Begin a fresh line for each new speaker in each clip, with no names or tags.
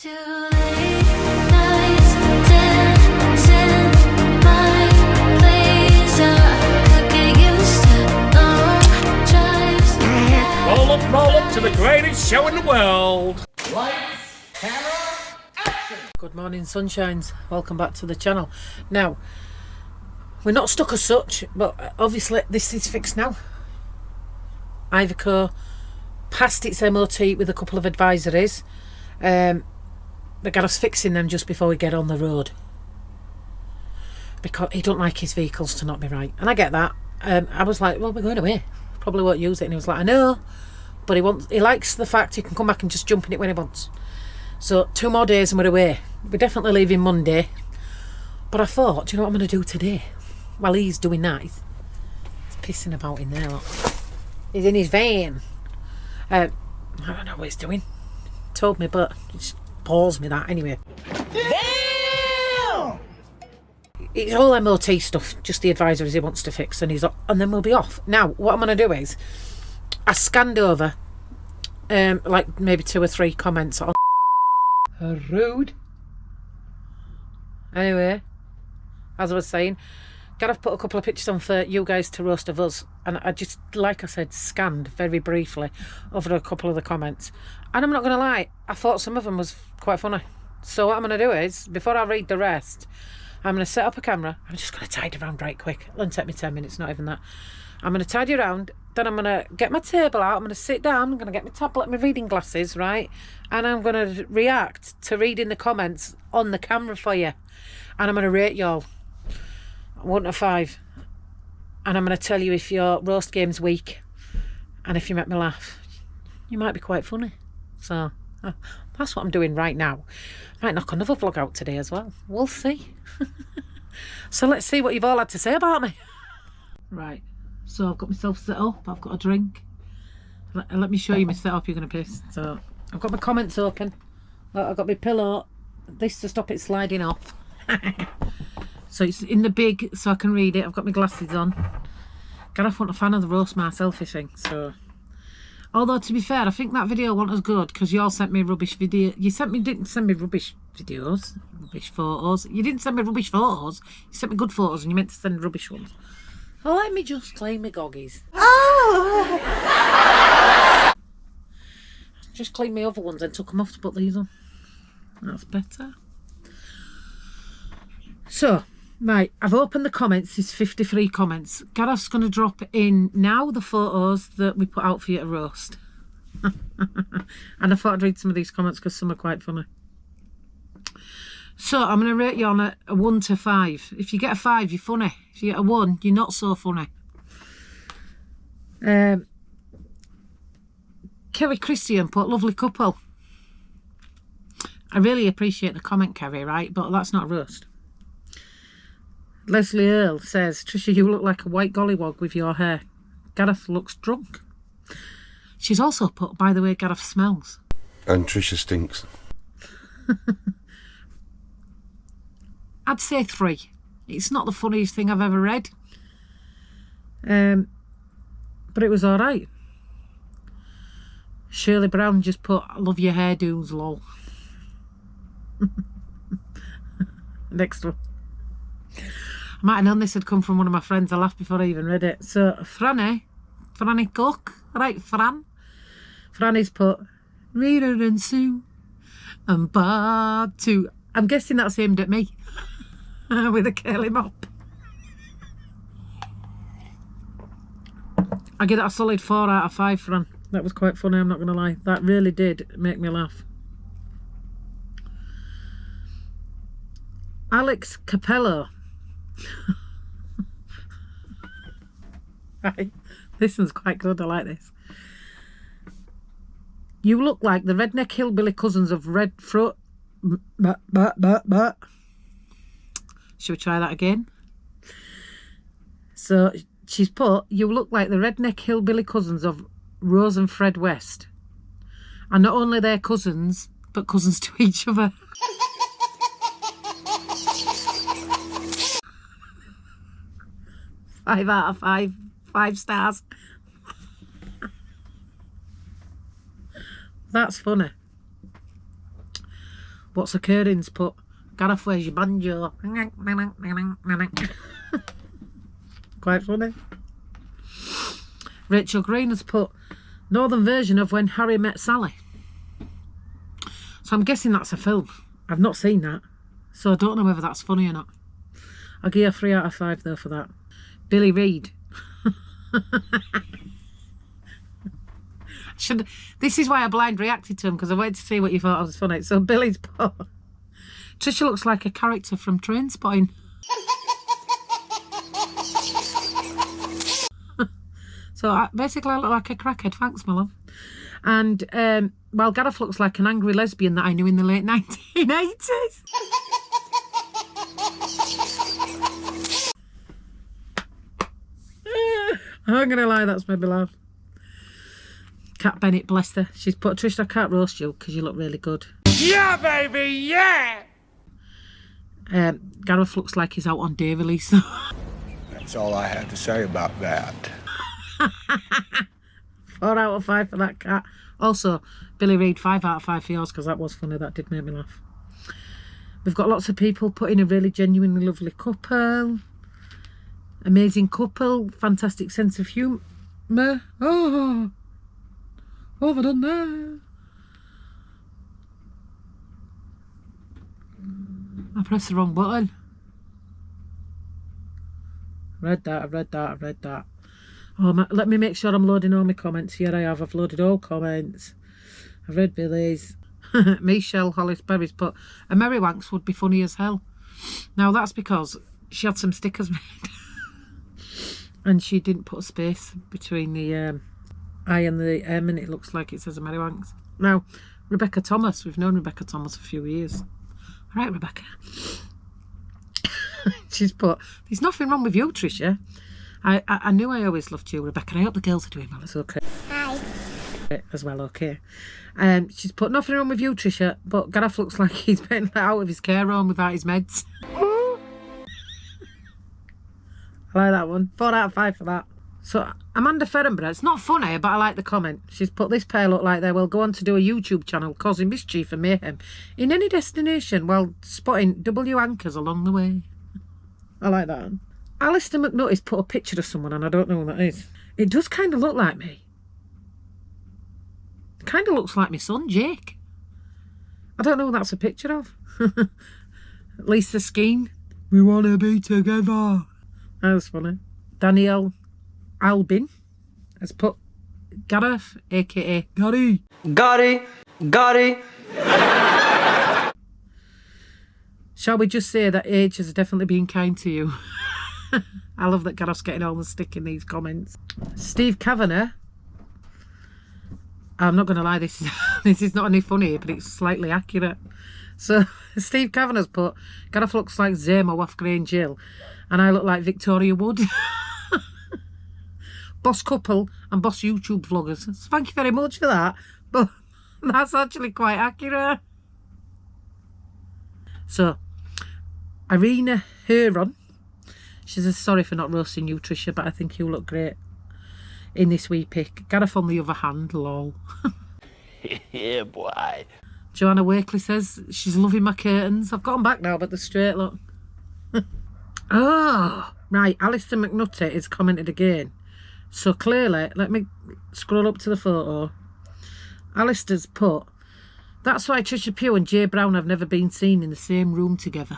Too late nights dancing my place. I could get used to long drives.
Roll up to the greatest show in the world.
Lights, camera, action!
Good morning, sunshines. Welcome back to the channel. Now, we're not stuck as such, but obviously this is fixed now. Iveco passed its MOT with a couple of advisories. They got us fixing them just before we get on the road, because he don't like his vehicles to not be right, and I get that. I was like, well, we're going away, probably won't use it, and he was like, I know, but he likes the fact he can come back and just jump in it when he wants. So 2 more days and we're away. We're definitely leaving Monday, but I thought, do you know what I'm going to do today while he's doing that? He's pissing about in there, look. He's in his van. I don't know what he's doing. Told me, but just paused me that anyway.
Damn!
It's all MOT stuff, just the advisories he wants to fix, and then we'll be off. Now, what I'm going to do is, I scanned over, like maybe 2 or 3 comments on rude. Anyway, as I was saying, Gareth put a couple of pictures on for you guys to roast of us, and I just, like I said, scanned very briefly over a couple of the comments, and I'm not going to lie, I thought some of them was quite funny. So what I'm going to do is, before I read the rest, I'm going to set up a camera. I'm just going to tidy around right quick. It'll take me 10 minutes, not even that. I'm going to tidy around, then I'm going to get my table out, I'm going to sit down, I'm going to get my tablet, my reading glasses, right, and I'm going to react to reading the comments on the camera for you, and I'm going to rate y'all 1 to 5, and I'm going to tell you if your roast game's weak, and if you make me laugh, you might be quite funny. So that's what I'm doing right now. I might knock another vlog out today as well. We'll see. So let's see what you've all had to say about me. Right, so I've got myself set up, I've got a drink. Let me show you my setup, you're going to piss. So I've got my comments open. I've got my pillow, this to stop it sliding off. So it's in the big, so I can read it. I've got my glasses on. Gareth wasn't a fan of the roast my selfie thing, so. Although, to be fair, I think that video wasn't as good because you all sent me rubbish video. You didn't send me rubbish videos, rubbish photos. You didn't send me rubbish photos. You sent me good photos, and you meant to send rubbish ones. Oh, let me just clean my goggies. Oh! Just cleaned my other ones and took them off to put these on. That's better. So. Right, I've opened the comments. There's 53 comments. Gareth's going to drop in now the photos that we put out for you to roast. And I thought I'd read some of these comments because some are quite funny. So I'm going to rate you on a 1 to 5. If you get a 5, you're funny. If you get a 1, you're not so funny. Kerry Christian put lovely couple. I really appreciate the comment, Kerry, right? But that's not a roast. Leslie Earl says, Trisha, you look like a white gollywog with your hair. Gareth looks drunk. She's also put, by the way, Gareth smells.
And Trisha stinks.
I'd say 3. It's not the funniest thing I've ever read. But it was alright. Shirley Brown just put, I love your hairdos, lol. Next one. I might have known this had come from one of my friends. I laughed before I even read it. So, Franny Cook, right, Franny's put, Rita and Sue, and Bob too. I'm guessing that's aimed at me, with a curly mop. I give it a solid 4 out of 5, Fran. That was quite funny, I'm not going to lie. That really did make me laugh. Alex Capello. Right, this one's quite good, I like this. You look like the redneck hillbilly cousins of Red Fruit. Should we try that again? So she's put, you look like the redneck hillbilly cousins of Rose and Fred West. And not only they're cousins, but cousins to each other. 5 out of 5. 5 stars. That's funny. What's occurring's put, Gareth, where's your banjo? Quite funny. Rachel Green has put, northern version of When Harry Met Sally. So I'm guessing that's a film. I've not seen that, so I don't know whether that's funny or not. I'll give you a 3 out of 5 though for that. Billy Reid. This is why I blind reacted to him, because I wanted to see what you thought was funny. So Billy's put, Trisha looks like a character from Trainspotting. So basically I look like a crackhead, thanks my love. And well, Gareth looks like an angry lesbian that I knew in the late 1980s. I'm gonna lie, that's made me laugh. Kat Bennett, bless her, she's put, Trish, I can't roast you because you look really good.
Yeah, baby, yeah!
Gareth looks like he's out on day release.
That's all I have to say about that.
4 out of 5 for that, Cat. Also, Billy Reid, 5 out of 5 for yours, because that was funny, that did make me laugh. We've got lots of people putting a really genuinely lovely couple. Amazing couple, fantastic sense of humour. Oh, overdone there. I pressed the wrong button. I've read that. Oh, let me make sure I'm loading all my comments. Here I have. I've loaded all comments. I've read Billy's. Michelle Hollis Berry's put, a Merry Wanks would be funny as hell. Now that's because she had some stickers made. And she didn't put a space between the I and the M, and it looks like it says a Merry Wanks. Now, Rebecca Thomas. We've known Rebecca Thomas a few years. All right, Rebecca. She's put, there's nothing wrong with you, Trisha. I knew I always loved you, Rebecca. I hope the girls are doing well. It's okay.
Hi.
As well, okay. She's put, nothing wrong with you, Trisha, but Gareth looks like he's been let out of his care home without his meds. I like that one. 4 out of 5 for that. So Amanda Ferrenborough, it's not funny, but I like the comment. She's put, this pair look like they will go on to do a YouTube channel causing mischief and mayhem in any destination while spotting W anchors along the way. I like that one. Alistair McNutty's put a picture of someone and I don't know who that is. It does kind of look like me. It kind of looks like my son, Jake. I don't know who that's a picture of. Lisa Skeen. We want to be together. That was funny. Danielle Albin has put Gareth, aka Gary.
Gotti.
Shall we just say that age has definitely been kind to you? I love that Gareth's getting all the stick in these comments. Steve Kavanagh. I'm not going to lie, this is not any funny, but it's slightly accurate. So Steve Kavanagh's put, Gareth looks like Zamo off Grange Hill, and I look like Victoria Wood. Boss couple and boss YouTube vloggers. So thank you very much for that, but that's actually quite accurate. So Irina Huron, she says, sorry for not roasting you, Trisha, but I think you look great in this wee pic. Gareth on the other hand, lol.
Yeah, boy.
Joanna Wakely says, she's loving my curtains. I've got them back now, but they're straight, look. Oh, right, Alistair McNutty is commented again. So clearly, let me scroll up to the photo. Alistair's put, that's why Trisha Pugh and Jay Brown have never been seen in the same room together.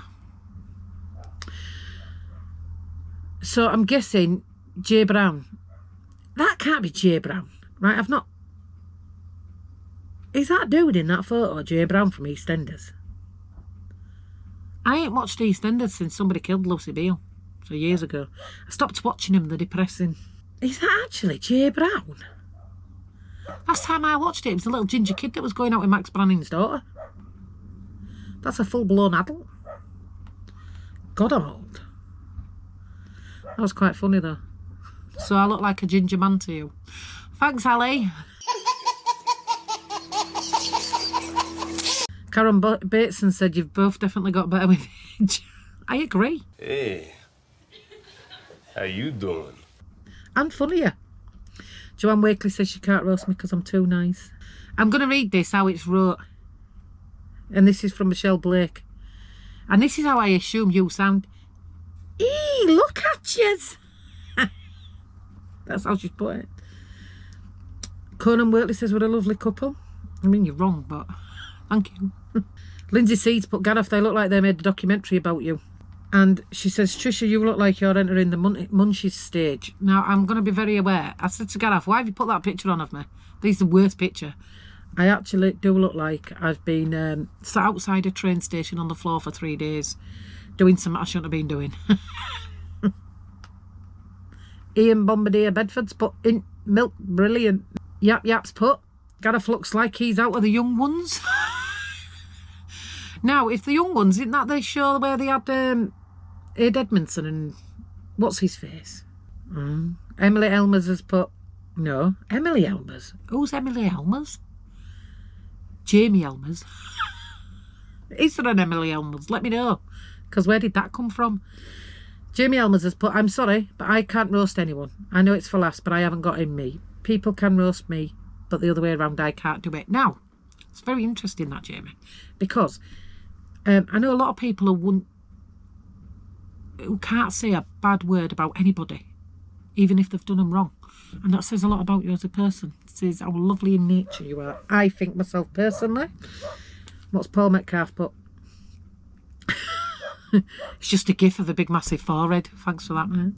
So I'm guessing Jay Brown. That can't be Jay Brown, right? I've not... Is that dude in that photo Jay Brown from EastEnders? I ain't watched EastEnders since somebody killed Lucy Beale, so years ago. I stopped watching him, they're depressing. Is that actually Jay Brown? Last time I watched it was a little ginger kid that was going out with Max Branning's daughter. That's a full-blown adult. God, I'm old. That was quite funny though. So I look like a ginger man to you. Thanks, Ali. Karen Bateson said you've both definitely got better with age. I agree.
Hey, how you doing?
And funnier. Joanne Wakely says she can't roast me because I'm too nice. I'm going to read this how it's wrote. And this is from Michelle Blake. And this is how I assume you sound. Eee, look at yous. That's how she's put it. Conan Wortley says, we're a lovely couple. I mean, you're wrong, but thank you. Lindsay Seeds put, Gareth, they look like they made a documentary about you. And she says, Trisha, you look like you're entering the munchies stage. Now, I'm going to be very aware. I said to Gareth, why have you put that picture on of me? This is the worst picture. I actually do look like I've been sat outside a train station on the floor for 3 days doing something I shouldn't have been doing. Ian Bombardier Bedford's put, in milk, brilliant. Yap's put, Gareth looks like he's out of the young ones. Now, if the young ones, isn't that the show where they had Ed Edmondson and what's his face? Emily Elmers has put, no, Emily Elmers. Who's Emily Elmers? Jamie Elmers. Is there an Emily Elmers? Let me know. Because where did that come from? Jamie Elmers has put, I'm sorry, but I can't roast anyone. I know it's for last, but I haven't got in me. People can roast me, but the other way around, I can't do it. Now, it's very interesting that, Jamie, because I know a lot of people who can't say a bad word about anybody, even if they've done them wrong. And that says a lot about you as a person. It says how lovely in nature you are. I think myself personally. What's Paul Metcalf put? It's just a gif of a big massive forehead. Thanks for that, man.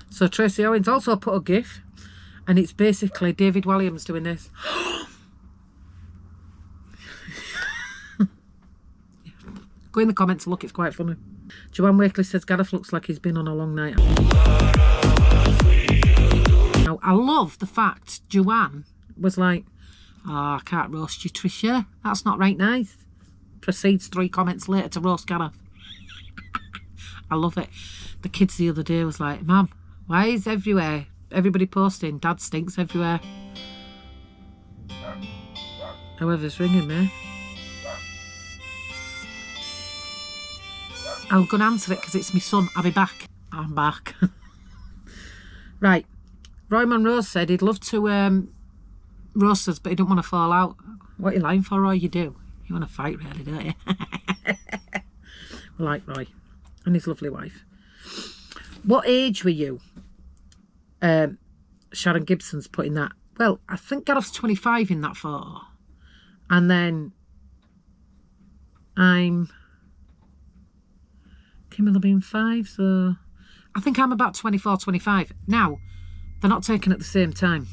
So Tracy Owens also put a gif, and it's basically David Walliams doing this. Go in the comments and look, it's quite funny. Joanne Wakely says Gareth looks like he's been on a long night. Now, I love the fact Joanne was like, oh, I can't roast you, Trisha. That's not right nice. Proceeds 3 comments later to roast Gareth. I love it. The kids the other day was like, Mum, why is everybody posting Dad stinks everywhere? Whoever's ringing me. I'm going to answer it because it's my son. I'll be back. I'm back. Right. Roy Monroe said he'd love to roast us, but he don't want to fall out. What are you lying for, Roy? You do. You want to fight, really, don't you? Like Roy and his lovely wife. What age were you? Sharon Gibson's putting that. Well, I think Gareth's 25 in that photo. And then I'm... Kim will have been 5, so... I think I'm about 24, 25. Now, they're not taken at the same time.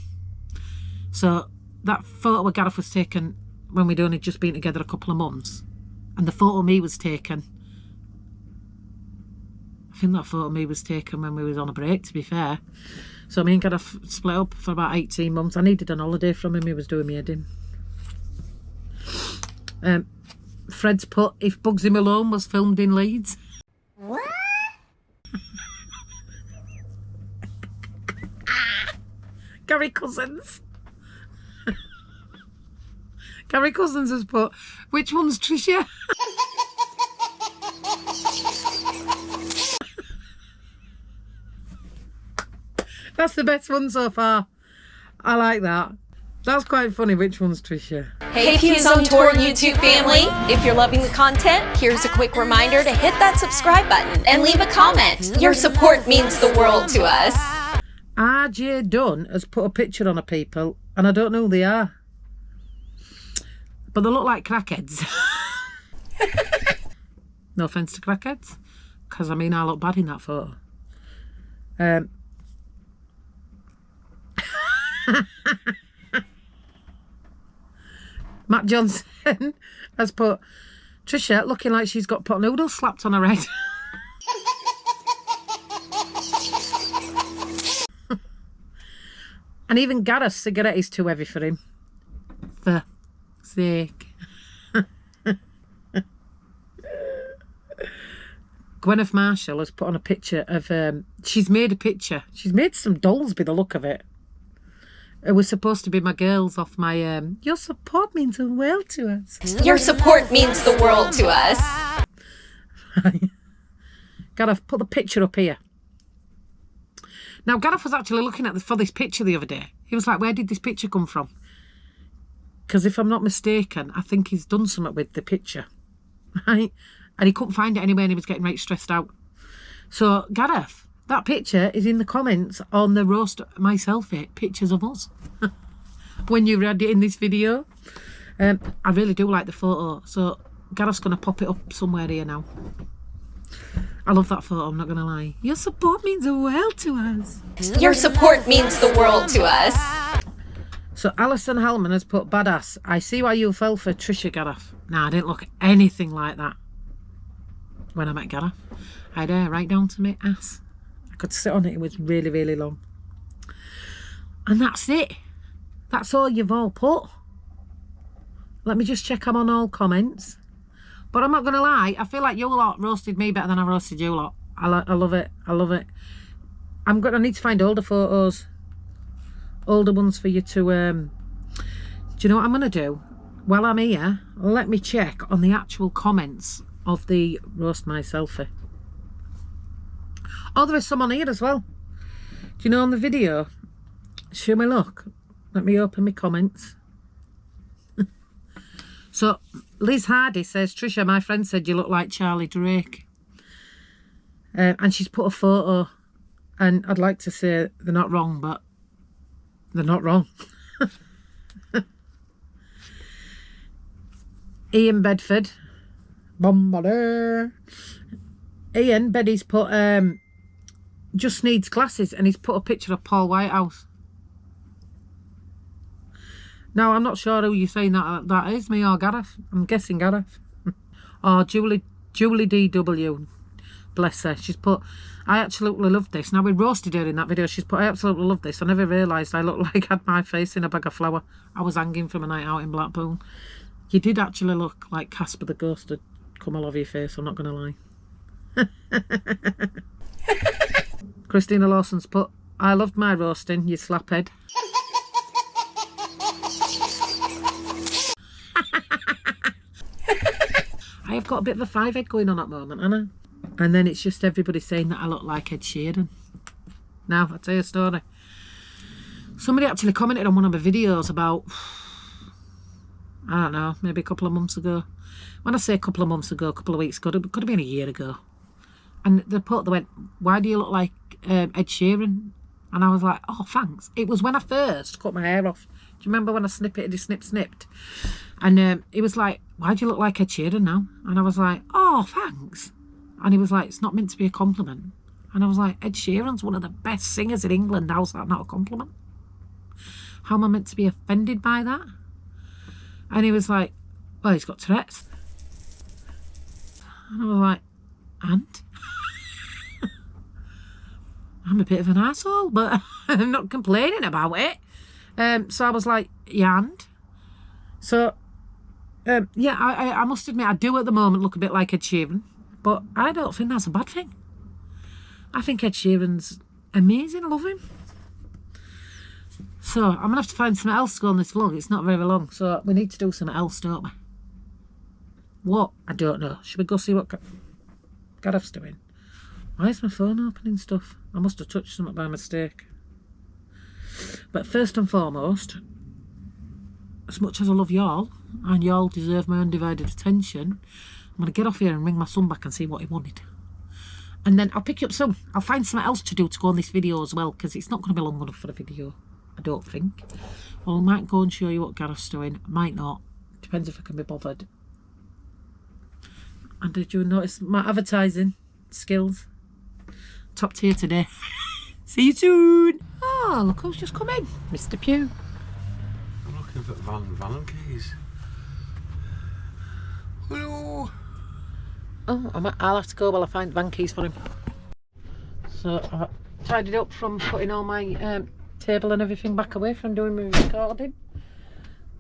So, that photo where Gareth was taken when we'd only just been together a couple of months. And the photo of me was taken... I think that photo of me was taken when we was on a break, to be fair. So me and Gareth split up for about 18 months. I needed an holiday from him. He was doing me head in. Fred's put, if Bugsy Malone was filmed in Leeds.
What?
Gary Cousins. Gary Cousins has put, which one's Trisha? That's the best one so far. I like that. That's quite funny. Which one's Trisha?
Hey Pews on Tour YouTube family, if you're loving the content, here's a quick reminder to hit that subscribe button and leave a comment. Your support means the world to us.
RJ Dunn has put a picture on of people and I don't know who they are. But they look like crackheads. No offence to crackheads, because I mean I look bad in that photo. Matt Johnson has put Trisha looking like she's got pot noodles slapped on her head. And even Gareth's cigarette is too heavy for him. For sake. Gwyneth Marshall has put on a picture of she's made a picture. She's made some dolls by the look of it. It was supposed to be my girls off my your support means the world to us.
Your support means the world to us.
Gareth, put the picture up here. Now, Gareth was actually looking at for this picture the other day. He was like, where did this picture come from? because if I'm not mistaken, I think he's done something with the picture, right? And he couldn't find it anywhere and he was getting right stressed out. So, Gareth, that picture is in the comments on the roast my selfie, pictures of us, when you read it in this video. I really do like the photo, so Gareth's going to pop it up somewhere here now. I love that photo, I'm not going to lie. Your support means the world to us.
Your support means the world to us.
So Alison Hellman has put, badass. I see why you fell for Trisha, Gareth. Nah, I didn't look anything like that when I met Gareth. I had hair right down to my ass. I could sit on it, it was really, really long. And that's it. That's all you've all put. Let me just check I'm on all comments. But I'm not going to lie, I feel like you lot roasted me better than I roasted you lot. I love it, I love it. I need to find older photos. Older ones for you to... do you know what I'm going to do? While I'm here, let me check on the actual comments of the roast my selfie. Oh, there is some on here as well. Do you know on the video? Show me look. Let me open my comments. So, Liz Hardy says, Trisha, my friend said you look like Charlie Drake. And she's put a photo. And I'd like to say they're not wrong, but they're not wrong. Ian Bedford. Bombardier. Ian Beddy's put, just needs glasses. And he's put a picture of Paul Whitehouse. No, I'm not sure who you're saying that is, me or Gareth. I'm guessing Gareth. Or Julie DW. Bless her. She's put, I absolutely love this. Now, we roasted her in that video. She's put, I absolutely love this. I never realised I looked like I had my face in a bag of flour. I was hanging from a night out in Blackpool. You did actually look like Casper the Ghost had come all over your face, I'm not going to lie. Christina Lawson's put, I loved my roasting, you slaphead. I have got a bit of a five-head going on at the moment, haven't I? And then it's just everybody saying that I look like Ed Sheeran. Now, I'll tell you a story. Somebody actually commented on one of my videos about, I don't know, maybe a couple of months ago. When I say a couple of months ago, a couple of weeks ago, it could have been a year ago. And they went, why do you look like Ed Sheeran? And I was like, oh, thanks. It was when I first cut my hair off. Do you remember when I snipped? And he was like, why do you look like Ed Sheeran now? And I was like, oh, thanks. And he was like, it's not meant to be a compliment. And I was like, Ed Sheeran's one of the best singers in England. How's that not a compliment? How am I meant to be offended by that? And he was like, well, he's got Tourette's. And I was like, and? I'm a bit of an asshole, but I'm not complaining about it. So I was like, yeah, and? So, yeah, I must admit, I do at the moment look a bit like Ed Sheeran, but I don't think that's a bad thing. I think Ed Sheeran's amazing, I love him. So, I'm going to have to find something else to go on this vlog. It's not very long, so we need to do something else, don't we? What? I don't know. Should we go see what Gareth's doing? Why is my phone opening stuff? I must have touched something by mistake. But first and foremost, as much as I love y'all, and y'all deserve my undivided attention, I'm going to get off here and ring my son back and see what he wanted. And then I'll pick you up soon. I'll find something else to do to go on this video as well, because it's not going to be long enough for a video, I don't think. Well, I might go and show you what Gareth's doing. Might not. Depends if I can be bothered. And did you notice my advertising skills? Top tier today. See you soon. Oh, look who's just come in. Mr. Pugh.
I'm looking for Van keys. Hello.
Oh, I'll have to go while I find van keys for him. So I've tidied up from putting all my table and everything back away from doing my recording.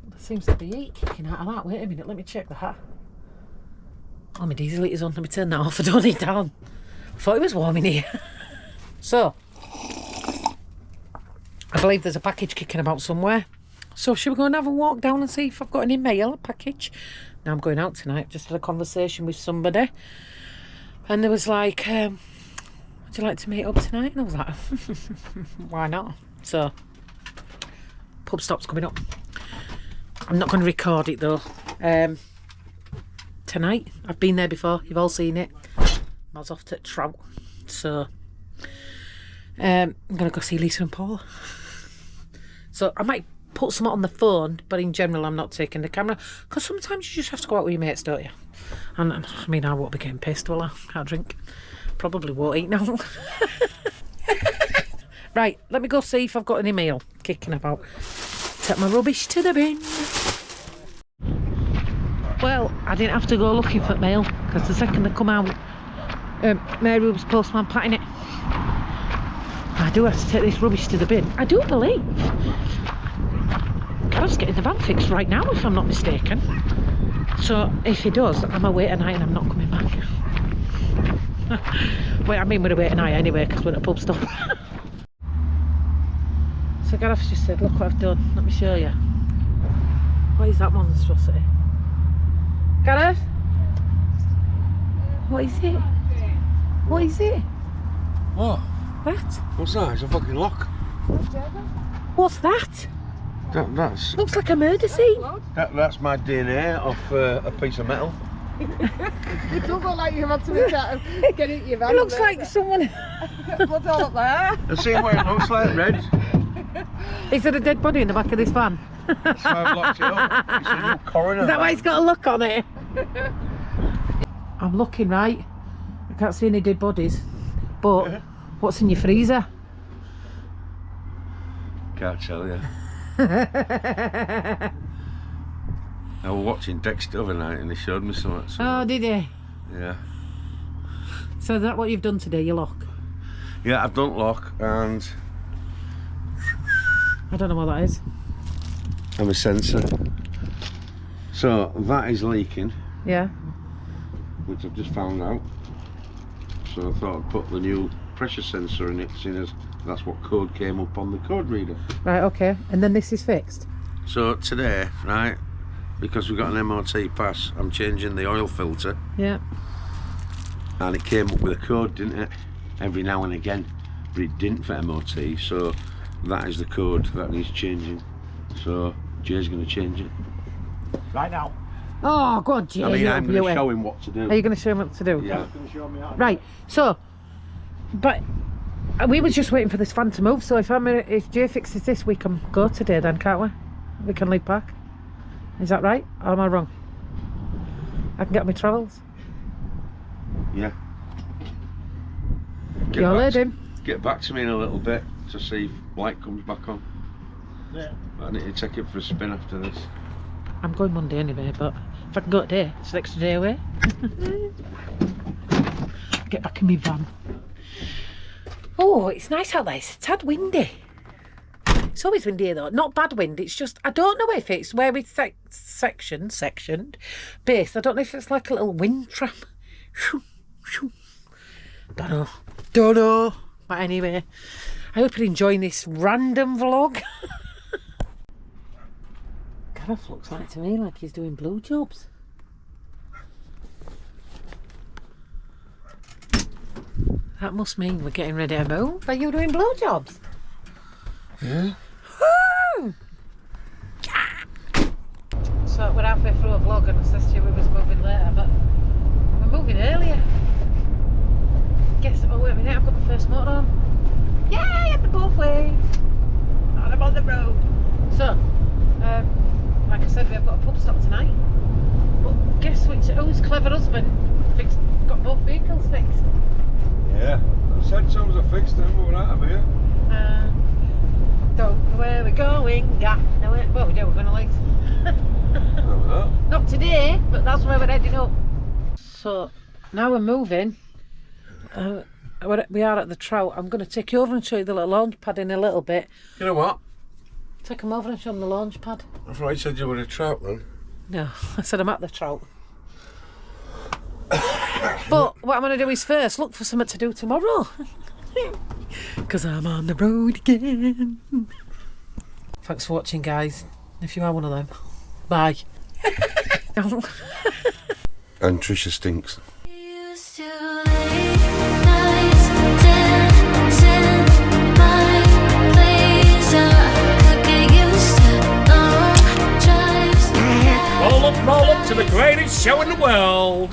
There seems to be heat kicking out of that. Wait a minute, let me check the hat. Oh, my diesel heater's on. Let me turn that off. I don't need that on. I thought it was warm in here. So, I believe there's a package kicking about somewhere. So, should we go and have a walk down and see if I've got any mail, a package? Now, I'm going out tonight. Just had a conversation with somebody. And there was like, would you like to meet up tonight? And I was like, why not? So, pub stop's coming up. I'm not going to record it though. Tonight, I've been there before, you've all seen it. I was off to Trout, so I'm going to go see Lisa and Paula. So I might put some on the phone, but in general I'm not taking the camera, because sometimes you just have to go out with your mates, don't you? And I mean, I won't be getting pissed, will I? Can't drink. Probably won't eat now. Right, let me go see if I've got any mail kicking about. Take my rubbish to the bin. Well, I didn't have to go looking for mail, because the second they come out, Mary was postman patting it. I do have to take this rubbish to the bin. I do believe Gareth's getting the van fixed right now, if I'm not mistaken. So if he does, I'm away tonight and I'm not coming back. Well, I mean, we're away tonight anyway, because we're at a pub stop. So Gareth's just said, look what I've done, let me show you. What is that monstrosity? Gareth? What is it? What is it?
What?
What?
What's that? It's a fucking lock.
What's that?
That's
Looks like a murder scene.
that's my DNA off a piece of metal.
It does look like you've had to get it in your van.
It looks like someone...
What's all up there?
The same way it looks like, red.
Is there a dead body in the back of this van?
That's why I've locked it up. It's a new coroner.
Is that why
van.
it's got a look on it? I'm looking, right? I can't see any dead bodies. But what's in your freezer?
Can't tell you. I was watching Dexter the other night and they showed me something.
Oh, did he?
Yeah.
So is that what you've done today, your lock?
Yeah, I've done lock and
I don't know what that is.
I'm a sensor. So that is leaking,
Yeah.
which I've just found out. So I thought I'd put the new pressure sensor in it, seeing as that's what code came up on the code reader.
Right, okay. And then this is fixed?
So today, right, because we've got an MOT pass, I'm changing the oil filter.
Yeah.
And it came up with a code, didn't it? Every now and again, but it didn't for MOT, so that is the code that needs changing. So Jay's going to change it.
Right now.
Oh, God, Jay.
I mean, I'm going
you
to show him what to do.
Are you going to show him what to do?
Yeah.
Right, so, but we were just waiting for this van to move, so if Jay fixes this, we can go today then, can't we? We can leave back. Is that right? Or am I wrong? I can get my travels.
Yeah.
You'll lead him.
Get back to me in a little bit to see if light comes back on.
Yeah.
I need to take it for a spin after this.
I'm going Monday anyway, but if I can go today, it's an extra day away. Get back in my van. Oh, it's nice out there. It's a tad windy. It's always windy here though. Not bad wind, it's just, I don't know if it's where it's sectioned, based. I don't know if it's like a little wind trap. Don't know. But anyway, I hope you're enjoying this random vlog. Gareth looks like to me like he's doing blue jobs. That must mean we're getting ready to move. Are you doing blue jobs?
Yeah.
Woo! So we're halfway through a vlog and I said to you we was moving later, but we're moving earlier. Guess, oh wait a minute, I've got my first motorhome. Yay, at the both ways. And I'm on the road. So, like I said, we've got a pub stop tonight. But guess which, whose clever husband got both vehicles fixed?
Yeah. I said some was a fixed them, but we're out of here.
Don't know where we're going, got no way. Well, we do, we're going to late. Not today, but that's where we're heading up. So, now we're moving. We are at the Trout. I'm going to take you over and show you the little launch pad in a little bit.
You know what?
Take them over and show them the launch pad.
I thought you said you were a trout then.
No, I said I'm at the Trout. But what I'm going to do is first look for something to do tomorrow. Because I'm on the road again. Thanks for watching, guys. If you are one of them, bye.
And Trisha stinks.
Used to late nights dancing my place. I could get used to long drives.
up to the greatest show in the world.